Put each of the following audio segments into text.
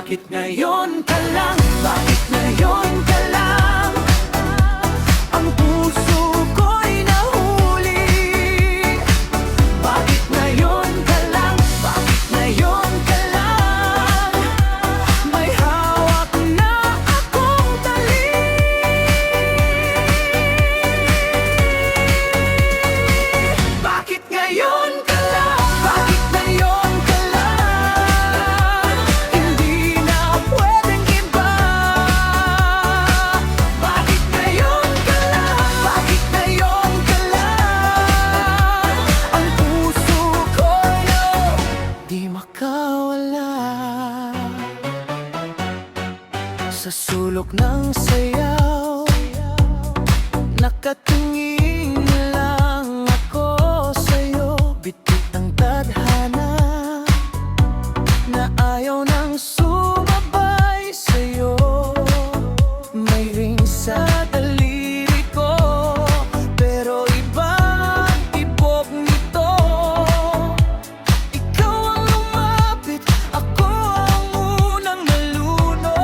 Bakit ngayon ka lang? Bakit ngayon ka lang? Ang puso ko'y nahuli. Bakit ngayon ka lang? Bakit ngayon ka lang? May hawak na akong tali. Bakit ngayon ka lang? Bakit ngayon ka lang? Hindi na pwedeng iba. Bakit ngayon ka lang? Bakit ngayon ka lang? Ang puso ko'y di makawala. Sa sulok ng sayaw, nakatingin lang ako sa'yo. Bitit ang tadhana na ayaw nang sumabay sa'yo. May ring sa daliri ko, pero ibang tibok nito. Ikaw ang lumapit, ako ang unang nalunod.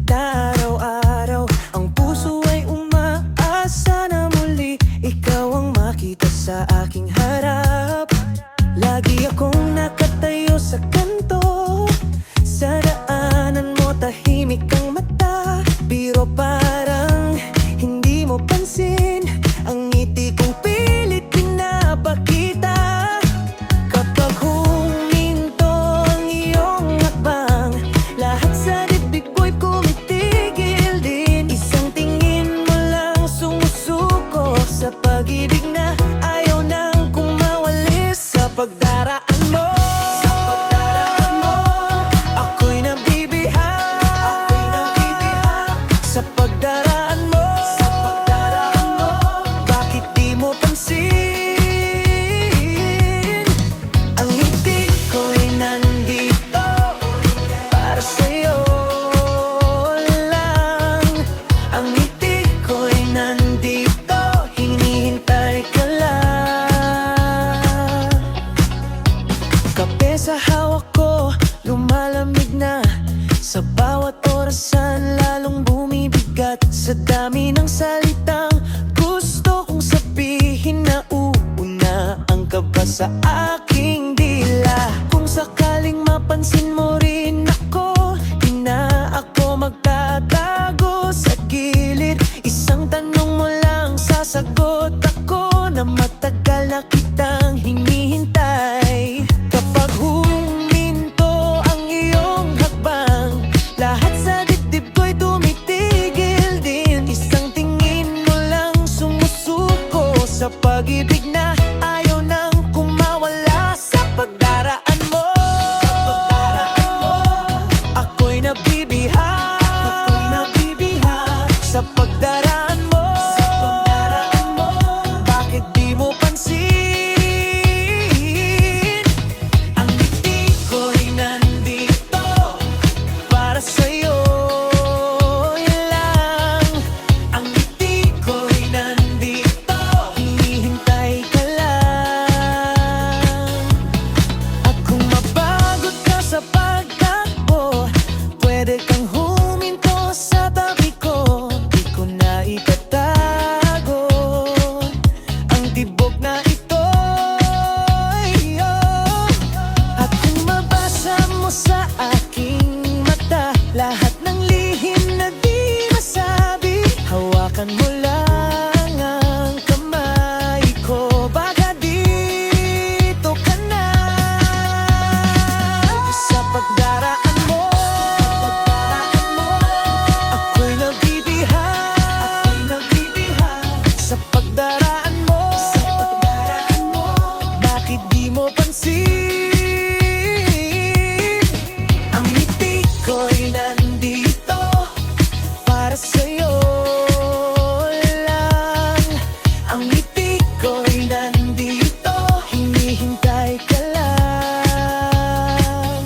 kita araw-araw. Ang puso ay umaasa na muli ikaw ang makita sa aking harap. Lagi akong nakatayo sa kanto, sa daanan mo tahimik ang mata. Pero parang hindi mo pansin ang ngiti kong pilit pinapakita. Kapag huminto ang iyong hakbang, lahat sa dibdib ko'y kumitigil din. Isang tingin mo lang sumusuko sa pag-ibig na ayaw nang kumawalis. Sa pagdaraan mo, ako'y nabibihag. Sa pagdaraan mo, bakit di mo pansin? Ang ngiti ko'y nandito para sa'yo lang. Ang ngiti ko'y nandito, hinihintay ka lang. Kape sa hawak ko, lumalamig na. Sa bawat orasan, lalong bumibigat. Sa dami ng salitang gusto kong sabihin, na uuna ang kaba sa aking dila. Kung sakaling mapansin mo rin ako, di na ako magtatago sa gilid. Isang tanong mo lang, sasagot ako na matagal na kitang hinihintay. Kapag huminto ang iyong hakbang, lahat sa dibdib ko'y tumitigil din. Isang tingin mo lang sumusuko sa pag-ibig na ayaw nang kumawala. Sa pagdaraan mo, ako'y nabibihag. Sa pagdaraan mo, bakit di mo pansin? Ang ngiti ko'y nandito para sa'yo lang. Ang ngiti ko'y nandito, hinihintay ka lang. At kung mapagod ka sa pagtakbo, pwede kang huminto sa tabi ko. Di ko na itatago ang tibok na ito. At kung mabasa mo sa aking mata lahat ng lihim na di masabi, hawakan mo lang ang kamay ko, baka dito ka na. Sa pagdaraan mo, ako'y nabibihag. Sa pagdaraan mo, bakit di mo pansin? Ang ngiti ko'y nandito para sa'yo lang. Ang ngiti ko'y nandito, hinihintay ka lang.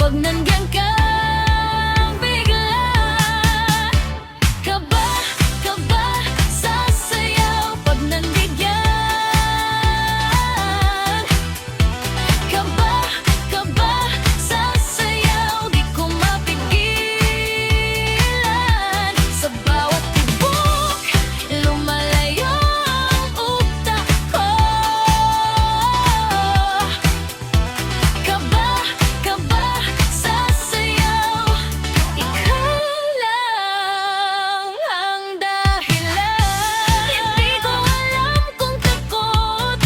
Pag nandiyan ka bigla, kaba, kaba, sasayaw. Pag nandiyan, kaba, kaba, sasayaw. Di ko mapigilan. Sa bawat tibok, lumalayo ang utak ko. Kaba, kaba, sasayaw. Ikaw lang ang dahilan. Hindi ko alam kung takot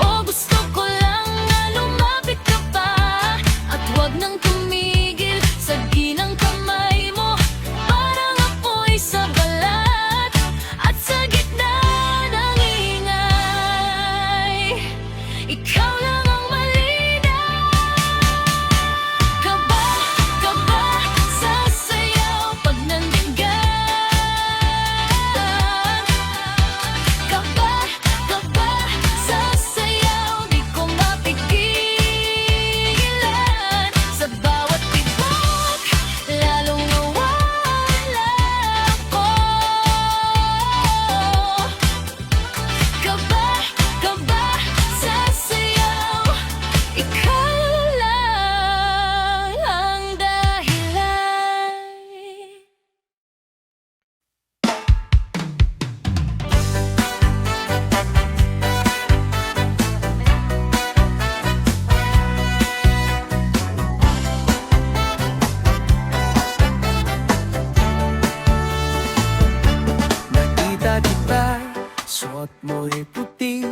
o gusto ko lang na lumapit ka pa. At huwag nang tumigil sa ginang kamay mo. Parang apoy sa balat at sa gitna ng ingay. Ikaw lang ang malinaw. Kaba, kaba, sasayaw. Pag nandiyan, kaba, kaba, sasayaw. Di ko mapigilan. Sa bawat tibok, lalong nawala ako. Kaba, kaba, sasayaw. Ikaw lang ang dahilan. Nakita kita, suot mo'y puti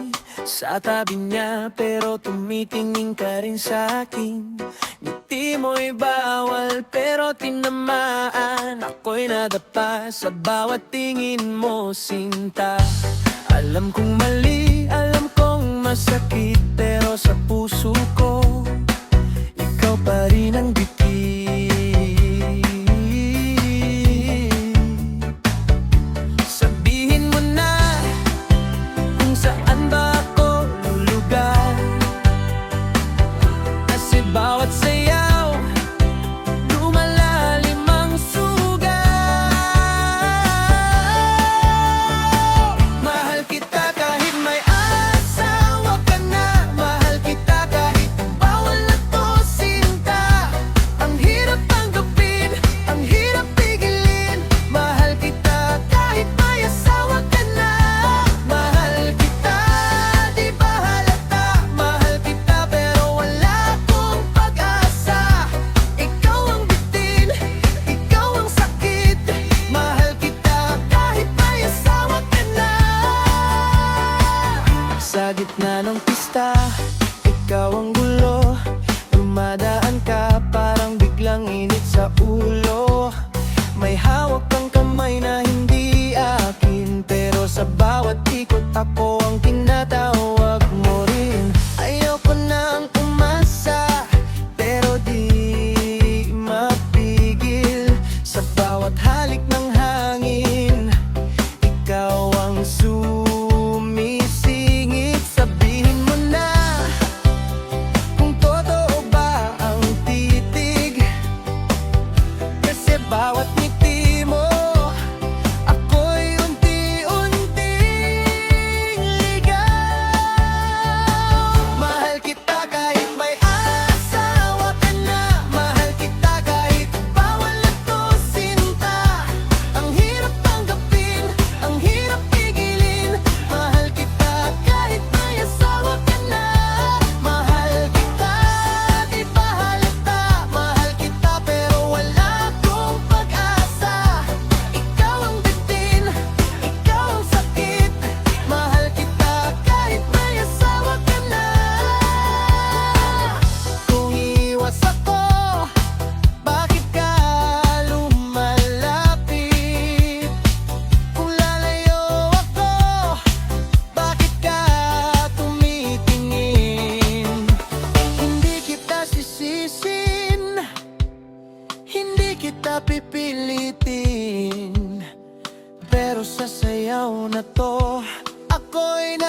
sa tabi niya, pero tumitingin ka rin sa'kin. Ngiti mo'y bawal, pero tinamaan. Ako'y nadapa sa bawat tingin mo, sinta. Alam kong mali, alam kong masakit, pero sa puso ko ikaw pa rin ang bitin. Sabihin mo na kung saan ba ako lulugar, kasi bawat sayaw lumalalim ang sugat. Mahal kita kahit may asawa ka na. Mahal kita kahit bawal na to, sinta. Ang hirap tanggapin, ang hirap pigilin. Mahal kita kahit may asawa ka na. Mahal kita, di ba halata? Mahal kita pero wala akong pag-asa. Ikaw ang bitin, ikaw ang sakit. Mahal kita kahit may asawa ka na. Sa gitna ng pista, ikaw ang gulo. Dumadaan ka parang biglang init sa ulo. May hawak kang kamay na hindi akin, pero sa bawat ikot ako ang tinatawag mo rin. Ayoko nang umasa, pero di mapigil. Sa bawat halik ng hangin, ikaw ang sumisingit. Sabihin mo na kung totoo ba ang titig, kasi bawat ngiti mo ako'y unti-unting ligaw. Mahal kita kahit may asawa ka na. Mahal kita kahit bawal na to, sinta. Ang hirap tanggapin, ang hirap pigilin. Mahal kita kahit may asawa ka na. Mahal kita, di ba halata? Mahal kita pero wala akong pag-asa. Ikaw ang bitin, ikaw ang sakit. Mahal kita kahit may asawa ka na. Kung iwas ako, bakit ka lumalapit? Kung lalayo ako, bakit ka tumitingin? Hindi kita sisisin, hindi kita pipilitin, pero sa sayaw na to, ako'y